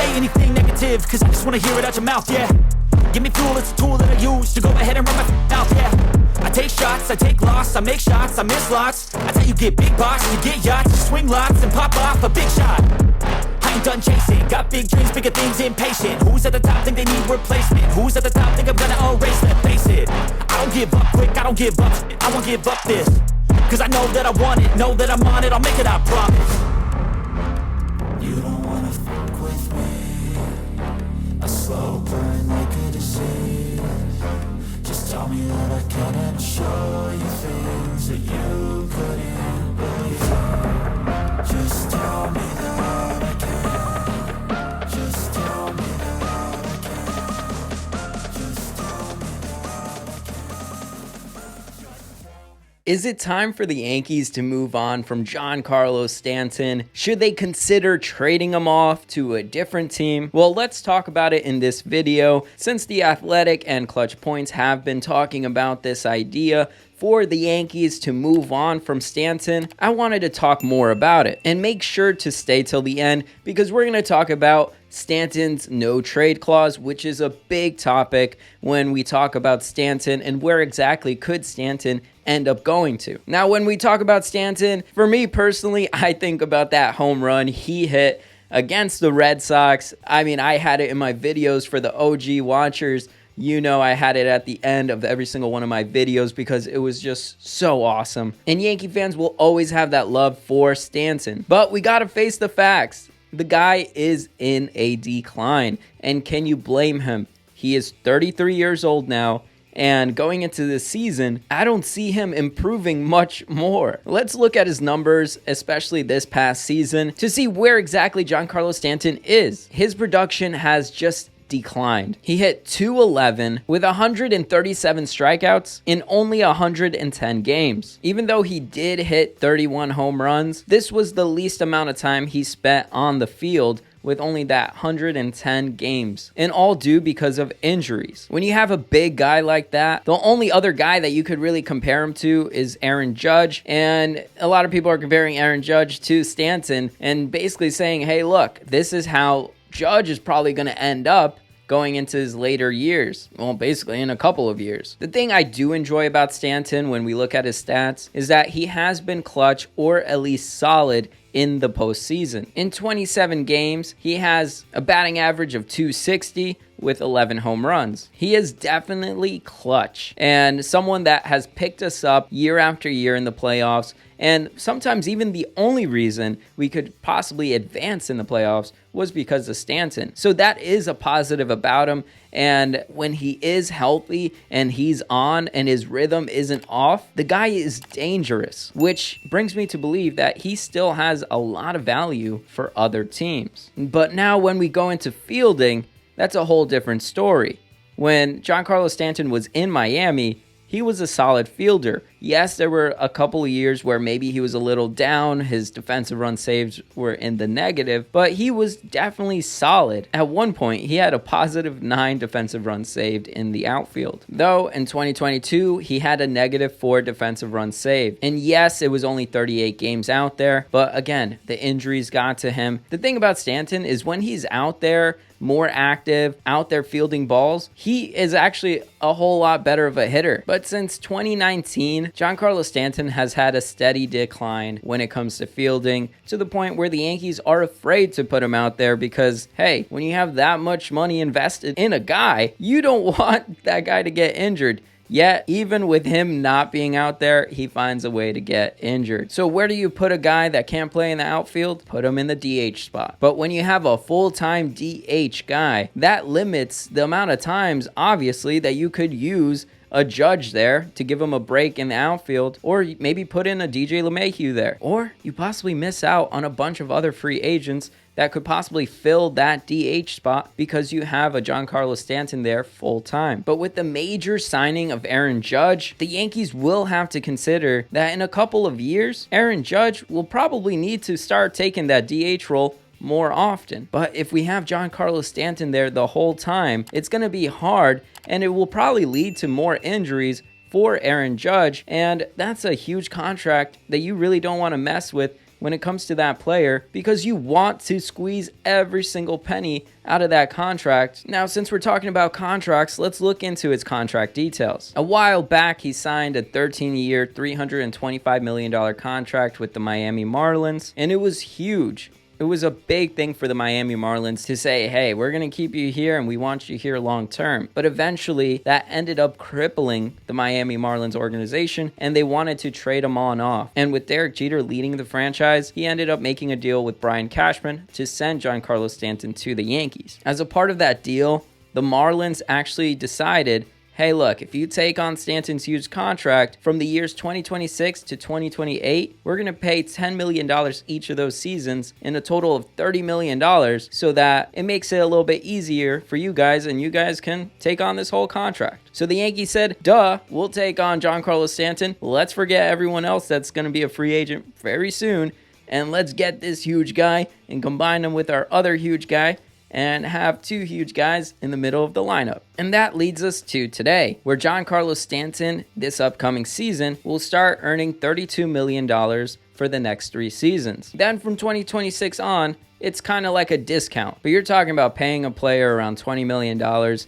say anything negative, cause I just wanna hear it out your mouth, yeah. Give me fuel, it's a tool that I use to go ahead and run my mouth, yeah. I take shots, I take loss, I make shots, I miss lots. That's how you get big box, you get yachts, you swing lots and pop off a big shot. I ain't done chasing, got big dreams, bigger things, impatient. Who's at the top think they need replacement? Who's at the top think I'm gonna erase, let's face it. I don't give up quick, I don't give up, I won't give up this. Cause I know that I want it, know that I'm on it, I'll make it, I promise. You don't wanna fuck with me, a slow burn like a disease. Just tell me that I can and I'll show you things that you couldn't believe. Just tell me that I can. Just tell me that I can. Just tell me that I can. Is it time for the Yankees to move on from Giancarlo Stanton? Should they consider trading him off to a different team? Well, let's talk about it in this video. Since The Athletic and Clutch Points have been talking about this idea for the Yankees to move on from Stanton, I wanted to talk more about it. And make sure to stay till the end, because we're going to talk about Stanton's no trade clause, which is a big topic when we talk about Stanton and where exactly could Stanton end up going to. Now, when we talk about Stanton, for me personally, I think about that home run he hit against the Red Sox. I mean, I had it in my videos for the OG watchers. You know, I had it at the end of every single one of my videos because it was just so awesome. And Yankee fans will always have that love for Stanton. But we got to face the facts. The guy is in a decline. And can you blame him? He is 33 years old now. And going into this season, I don't see him improving much more. Let's look at his numbers, especially this past season, to see where exactly Giancarlo Stanton is. His production has just declined. He hit .211 with 137 strikeouts in only 110 games. Even though he did hit 31 home runs, this was the least amount of time he spent on the field, with only that 110 games, and all due because of injuries. When you have a big guy like that, the only other guy that you could really compare him to is Aaron Judge, and a lot of people are comparing Aaron Judge to Stanton and basically saying, hey, look, this is how Judge is probably going to end up going into his later years. Well, basically in a couple of years. The thing I do enjoy about Stanton when we look at his stats is that he has been clutch or at least solid in the postseason. In 27 games, he has a batting average of .260 with 11 home runs. He is definitely clutch and someone that has picked us up year after year in the playoffs, and sometimes even the only reason we could possibly advance in the playoffs was because of Stanton. So that is a positive about him. And when he is healthy and he's on and his rhythm isn't off, the guy is dangerous, which brings me to believe that he still has a lot of value for other teams. But now when we go into fielding, that's a whole different story. When Giancarlo Stanton was in Miami, he was a solid fielder. Yes, there were a couple of years where maybe he was a little down. His defensive run saves were in the negative, but he was definitely solid. At one point, he had a positive 9 defensive runs saved in the outfield. Though in 2022, he had a negative 4 defensive runs saved. And yes, it was only 38 games out there, but again, the injuries got to him. The thing about Stanton is when he's out there, more active, out there fielding balls, he is actually a whole lot better of a hitter. But since 2019, Giancarlo Stanton has had a steady decline when it comes to fielding, to the point where the Yankees are afraid to put him out there because, hey, when you have that much money invested in a guy, you don't want that guy to get injured. Yet, even with him not being out there, he finds a way to get injured. So where do you put a guy that can't play in the outfield? Put him in the DH spot. But when you have a full-time DH guy, that limits the amount of times, obviously, that you could use a Judge there to give him a break in the outfield, or maybe put in a DJ LeMahieu there. Or you possibly miss out on a bunch of other free agents that could possibly fill that DH spot because you have a Giancarlo Stanton there full time. But with the major signing of Aaron Judge, the Yankees will have to consider that in a couple of years, Aaron Judge will probably need to start taking that DH role more often. But if we have Giancarlo Stanton there the whole time, it's going to be hard, and it will probably lead to more injuries for Aaron Judge, and that's a huge contract that you really don't want to mess with when it comes to that player because you want to squeeze every single penny out of that contract. Now, since we're talking about contracts, let's look into his contract details. A while back, he signed a 13-year, $325 million contract with the Miami Marlins, and it was huge. It was a big thing for the Miami Marlins to say, hey, we're going to keep you here and we want you here long term. But eventually, that ended up crippling the Miami Marlins organization and they wanted to trade him on off. And with Derek Jeter leading the franchise, he ended up making a deal with Brian Cashman to send Giancarlo Stanton to the Yankees. As a part of that deal, the Marlins actually decided, hey, look, if you take on Stanton's huge contract from the years 2026 to 2028, we're going to pay $10 million each of those seasons in a total of $30 million so that it makes it a little bit easier for you guys and you guys can take on this whole contract. So the Yankees said, duh, we'll take on Giancarlo Stanton. Let's forget everyone else that's going to be a free agent very soon and let's get this huge guy and combine him with our other huge guy and have two huge guys in the middle of the lineup. And that leads us to today, where Giancarlo Stanton this upcoming season will start earning $32 million for the next 3 seasons. Then from 2026 on, it's kind of like a discount, but you're talking about paying a player around $20 million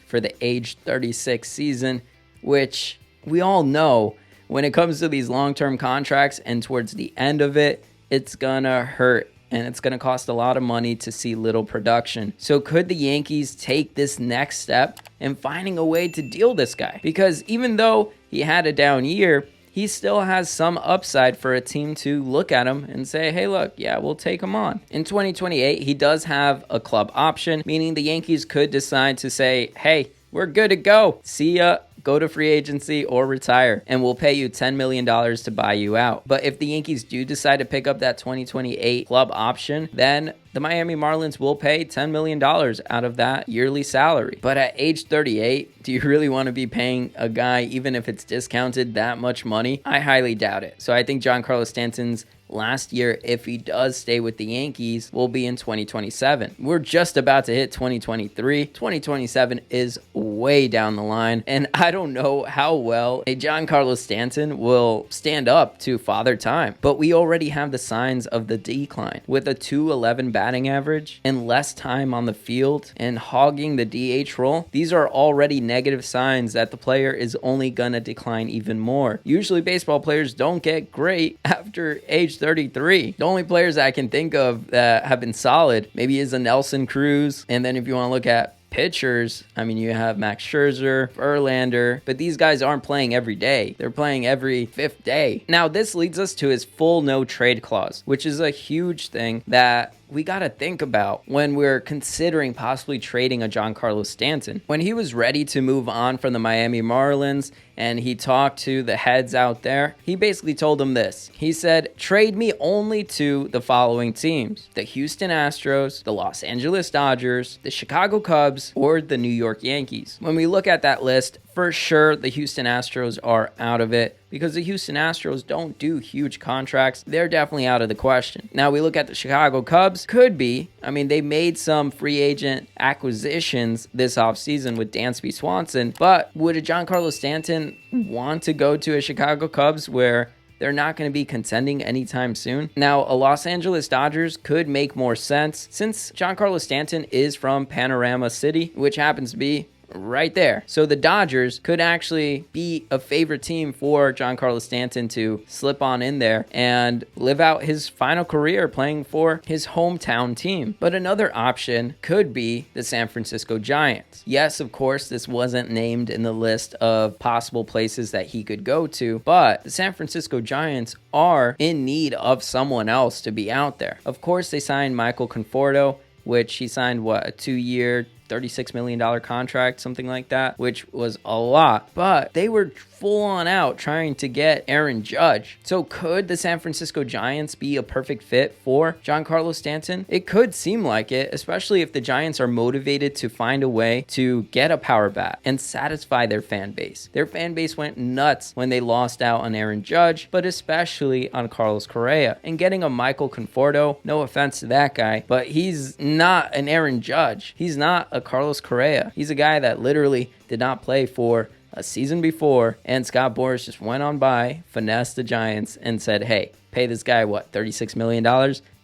for the age 36 season, which we all know when it comes to these long-term contracts and towards the end of it, it's gonna hurt. And it's going to cost a lot of money to see little production. So could the Yankees take this next step in finding a way to deal this guy? Because even though he had a down year, he still has some upside for a team to look at him and say, hey, look, yeah, we'll take him on. In 2028, he does have a club option, meaning the Yankees could decide to say, hey, we're good to go. See ya. Go to free agency or retire, and we'll pay you $10 million to buy you out. But if the Yankees do decide to pick up that 2028 club option, then the Miami Marlins will pay $10 million out of that yearly salary. But at age 38, do you really want to be paying a guy, even if it's discounted, that much money? I highly doubt it. So I think Giancarlo Stanton's last year, if he does stay with the Yankees, will be in 2027. We're just about to hit 2023. 2027 is way down the line, and I don't know how well a Giancarlo Stanton will stand up to Father Time. But we already have the signs of the decline. With a .211 batting average and less time on the field and hogging the DH role, these are already negative signs that the player is only gonna decline even more. Usually baseball players don't get great after age 33. The only players I can think of that have been solid maybe is a Nelson Cruz. And then if you want to look at pitchers, I mean, you have Max Scherzer, Verlander, but these guys aren't playing every day. They're playing every 5th day. Now, this leads us to his full no trade clause, which is a huge thing that we got to think about when we're considering possibly trading a Giancarlo Stanton. When he was ready to move on from the Miami Marlins and he talked to the heads out there, he basically told them this. He said, trade me only to the following teams: the Houston Astros, the Los Angeles Dodgers, the Chicago Cubs, or the New York Yankees. When we look at that list, for sure the Houston Astros are out of it because the Houston Astros don't do huge contracts. They're definitely out of the question. Now we look at the Chicago Cubs, could be. I mean, they made some free agent acquisitions this offseason with Dansby Swanson, but would a Giancarlo Stanton want to go to a Chicago Cubs where they're not going to be contending anytime soon? Now, a Los Angeles Dodgers could make more sense since Giancarlo Stanton is from Panorama City, which happens to be right there. So the Dodgers could actually be a favorite team for Giancarlo Stanton to slip on in there and live out his final career playing for his hometown team. But another option could be the San Francisco Giants. Yes, of course, this wasn't named in the list of possible places that he could go to, but the San Francisco Giants are in need of someone else to be out there. Of course, they signed Michael Conforto, which he signed, a 2-year, $36 million contract, something like that, which was a lot. But they were full on out trying to get Aaron Judge. So could the San Francisco Giants be a perfect fit for Giancarlo Stanton? It could seem like it, especially if the Giants are motivated to find a way to get a power bat and satisfy their fan base. Their fan base went nuts when they lost out on Aaron Judge, but especially on Carlos Correa. And getting a Michael Conforto, no offense to that guy, but he's not an Aaron Judge. He's not a Carlos Correa. He's a guy that literally did not play for a season before, and Scott Boras just went on by, finessed the Giants, and said, hey, pay this guy, what, $36 million?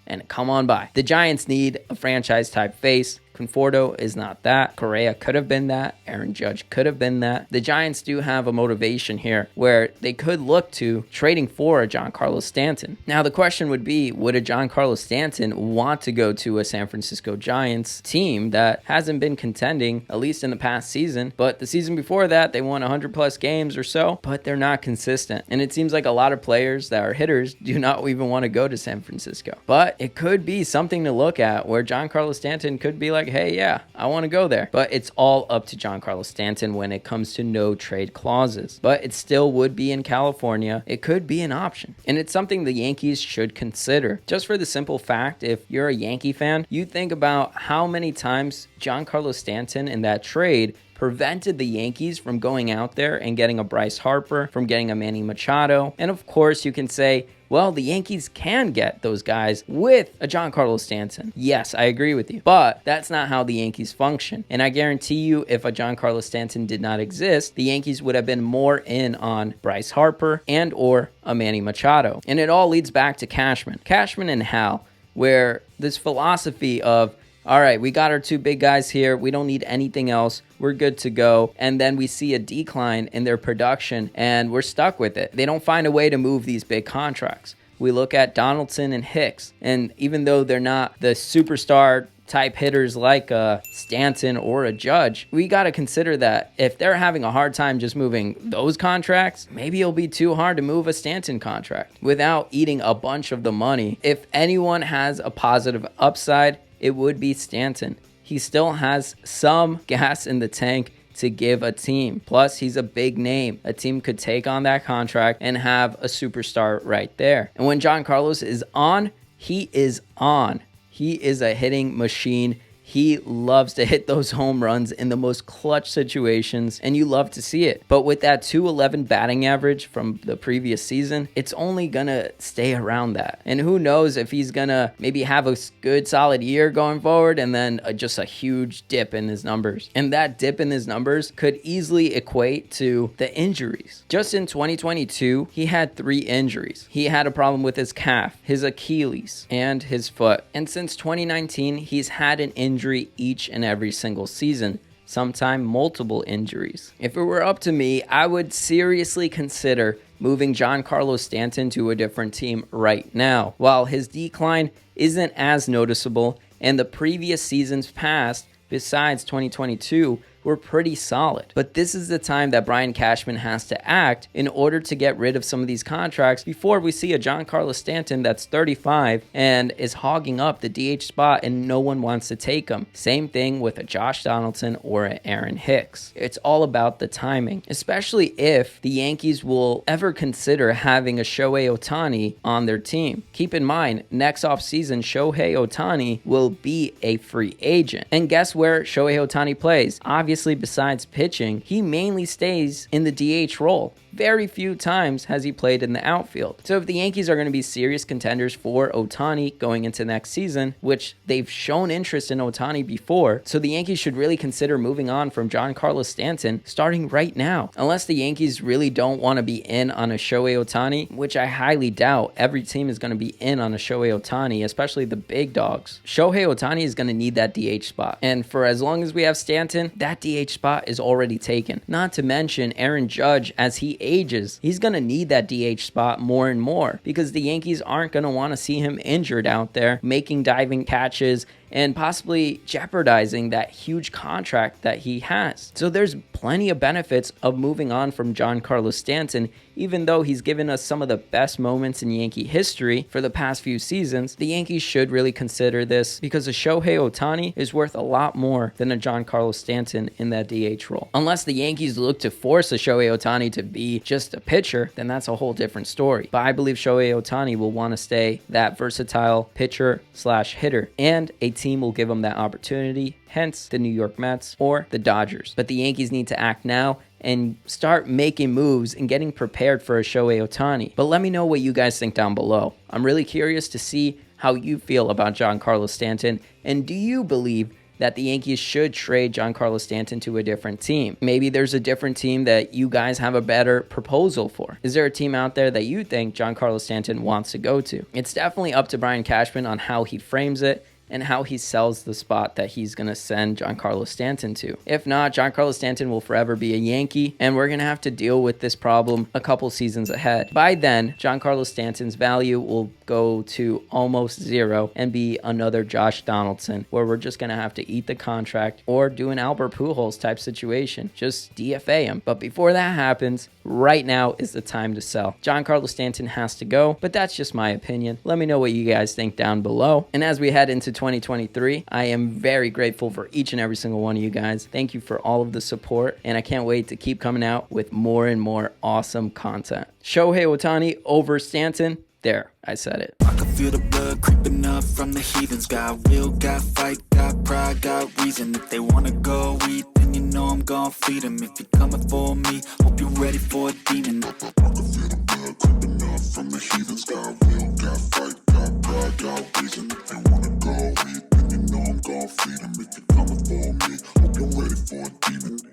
And come on by. The Giants need a franchise-type face. Conforto is not that. Correa could have been that. Aaron Judge could have been that. The Giants do have a motivation here where they could look to trading for a Giancarlo Stanton. Now, the question would be, would a Giancarlo Stanton want to go to a San Francisco Giants team that hasn't been contending, at least in the past season? But the season before that, they won 100-plus games or so, but they're not consistent. And it seems like a lot of players that are hitters do not even want to go to San Francisco. But it could be something to look at where Giancarlo Stanton could be like, hey, yeah, I want to go there. But it's all up to Giancarlo Stanton when it comes to no trade clauses. But it still would be in California. It could be an option. And it's something the Yankees should consider. Just for the simple fact, if you're a Yankee fan, you think about how many times Giancarlo Stanton in that trade prevented the Yankees from going out there and getting a Bryce Harper, from getting a Manny Machado. And of course, you can say, well, the Yankees can get those guys with a Giancarlo Stanton. Yes, I agree with you. But that's not how the Yankees function. And I guarantee you, if a Giancarlo Stanton did not exist, the Yankees would have been more in on Bryce Harper and or a Manny Machado. And it all leads back to Cashman and Hal, where this philosophy of, all right, we got our two big guys here. We don't need anything else. We're good to go. And then we see a decline in their production, and we're stuck with it. They don't find a way to move these big contracts. We look at Donaldson and Hicks, and even though they're not the superstar type hitters like a Stanton or a Judge, we got to consider that if they're having a hard time just moving those contracts, maybe it'll be too hard to move a Stanton contract without eating a bunch of the money. If anyone has a positive upside, it would be Stanton. He still has some gas in the tank to give a team. Plus, he's a big name. A team could take on that contract and have a superstar right there. And when Giancarlo is on, he is on. He is a hitting machine. He loves to hit those home runs in the most clutch situations, and you love to see it. But with that 211 batting average from the previous season, it's only going to stay around that. And who knows if he's going to maybe have a good solid year going forward and then just a huge dip in his numbers. And that dip in his numbers could easily equate to the injuries. Just in 2022, he had 3 injuries. He had a problem with his calf, his Achilles, and his foot. And since 2019, he's had an injury each and every single season, sometimes multiple injuries. If it were up to me, I would seriously consider moving Giancarlo Stanton to a different team right now. While his decline isn't as noticeable and the previous seasons past, besides 2022, were pretty solid. But this is the time that Brian Cashman has to act in order to get rid of some of these contracts before we see a Giancarlo Stanton that's 35 and is hogging up the DH spot and no one wants to take him. Same thing with a Josh Donaldson or an Aaron Hicks. It's all about the timing, especially if the Yankees will ever consider having a Shohei Ohtani on their team. Keep in mind, next offseason, Shohei Ohtani will be a free agent. And guess where Shohei Ohtani plays? Obviously, besides pitching, he mainly stays in the DH role. Very few times has he played in the outfield. So if the Yankees are going to be serious contenders for Ohtani going into next season, which they've shown interest in Ohtani before, so the Yankees should really consider moving on from Giancarlo Stanton starting right now. Unless the Yankees really don't want to be in on a Shohei Ohtani, which I highly doubt. Every team is going to be in on a Shohei Ohtani, especially the big dogs. Shohei Ohtani is going to need that DH spot. And for as long as we have Stanton, that DH spot is already taken. Not to mention Aaron Judge, as he ages, he's going to need that DH spot more and more because the Yankees aren't going to want to see him injured out there making diving catches and possibly jeopardizing that huge contract that he has. So there's plenty of benefits of moving on from Giancarlo Stanton. Even though he's given us some of the best moments in Yankee history for the past few seasons, the Yankees should really consider this because a Shohei Ohtani is worth a lot more than a Giancarlo Stanton in that DH role. Unless the Yankees look to force a Shohei Ohtani to be just a pitcher, then that's a whole different story. But I believe Shohei Ohtani will want to stay that versatile pitcher/hitter, and a team will give him that opportunity, hence the New York Mets or the Dodgers. But the Yankees need to act now and start making moves and getting prepared for a Shohei Ohtani. But let me know what you guys think down below. I'm really curious to see how you feel about Giancarlo Stanton, and do you believe that the Yankees should trade Giancarlo Stanton to a different team. Maybe there's a different team that you guys have a better proposal for. Is there a team out there that you think Giancarlo Stanton wants to go to? It's definitely up to Brian Cashman on how he frames it and how he sells the spot that he's going to send Giancarlo Stanton to. If not, Giancarlo Stanton will forever be a Yankee, and we're going to have to deal with this problem a couple seasons ahead. By then, Giancarlo Stanton's value will go to almost zero and be another Josh Donaldson, where we're just going to have to eat the contract or do an Albert Pujols type situation. Just DFA him. But before that happens, right now is the time to sell. Giancarlo Stanton has to go, but that's just my opinion. Let me know what you guys think down below. And as we head into 2023, I am very grateful for each and every single one of you guys. Thank you for all of the support, and I can't wait to keep coming out with more and more awesome content. Shohei Ohtani over Stanton. There, I said it. I can feel the blood creeping up from the heathens. Got will, got fight, got pride, got reason. If they wanna go eat, then you know I'm gon' feed them. If you're coming for me, hope you're ready for a demon. I can feel the blood creeping up from the heathens. Got will, got fight, got pride, got reason. If they wanna go eat, then you know I'm gon' feed them. If you're coming for me, hope you're ready for a demon.